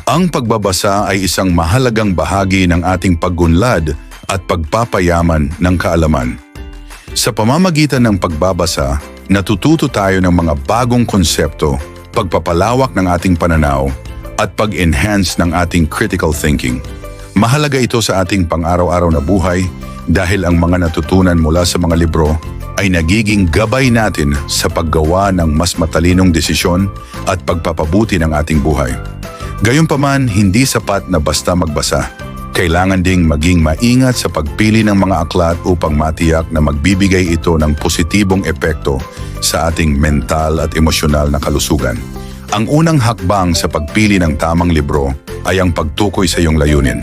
Ang pagbabasa ay isang mahalagang bahagi ng ating pag-unlad at pagpapayaman ng kaalaman. Sa pamamagitan ng pagbabasa, natututo tayo ng mga bagong konsepto, pagpapalawak ng ating pananaw, at pag-enhance ng ating critical thinking. Mahalaga ito sa ating pang-araw-araw na buhay dahil ang mga natutunan mula sa mga libro ay nagiging gabay natin sa paggawa ng mas matalinong desisyon at pagpapabuti ng ating buhay. Gayunpaman, hindi sapat na basta magbasa. Kailangan ding maging maingat sa pagpili ng mga aklat upang matiyak na magbibigay ito ng positibong epekto sa ating mental at emosyonal na kalusugan. Ang unang hakbang sa pagpili ng tamang libro ay ang pagtukoy sa iyong layunin.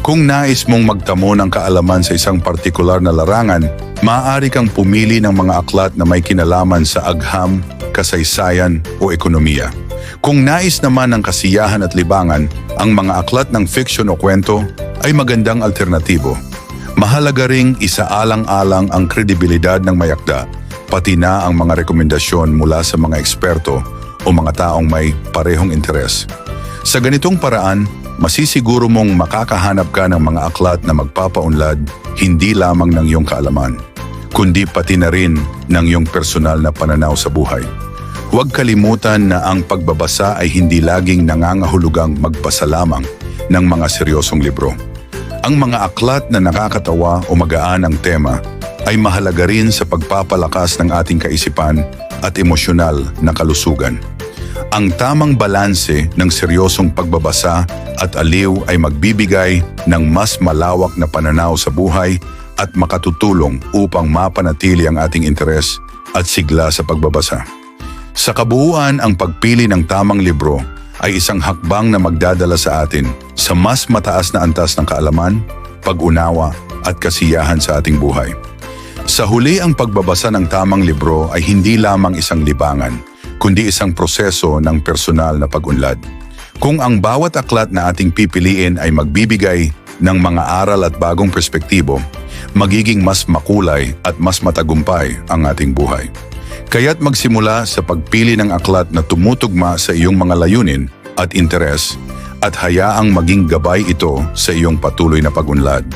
Kung nais mong magtamo ng kaalaman sa isang partikular na larangan, maaari kang pumili ng mga aklat na may kinalaman sa agham, kasaysayan o ekonomiya. Kung nais naman ng kasiyahan at libangan, ang mga aklat ng fiction o kwento ay magandang alternatibo. Mahalaga ring isaalang-alang ang kredibilidad ng mayakda, pati na ang mga rekomendasyon mula sa mga eksperto o mga taong may parehong interes. Sa ganitong paraan, masisiguro mong makakahanap ka ng mga aklat na magpapaunlad hindi lamang ng iyong kaalaman, kundi pati na rin ng iyong personal na pananaw sa buhay. Huwag kalimutan na ang pagbabasa ay hindi laging nangangahulugang magbasa lamang ng mga seryosong libro. Ang mga aklat na nakakatawa o magaan ang tema ay mahalaga rin sa pagpapalakas ng ating kaisipan at emosyonal na kalusugan. Ang tamang balanse ng seryosong pagbabasa at aliw ay magbibigay ng mas malawak na pananaw sa buhay at makatutulong upang mapanatili ang ating interes at sigla sa pagbabasa. Sa kabuuan, ang pagpili ng tamang libro ay isang hakbang na magdadala sa atin sa mas mataas na antas ng kaalaman, pag-unawa at kasiyahan sa ating buhay. Sa huli, ang pagbabasa ng tamang libro ay hindi lamang isang libangan, kundi isang proseso ng personal na pag-unlad. Kung ang bawat aklat na ating pipiliin ay magbibigay ng mga aral at bagong perspektibo, magiging mas makulay at mas matagumpay ang ating buhay. Kaya't magsimula sa pagpili ng aklat na tumutugma sa iyong mga layunin at interes at hayaang maging gabay ito sa iyong patuloy na pag-unlad.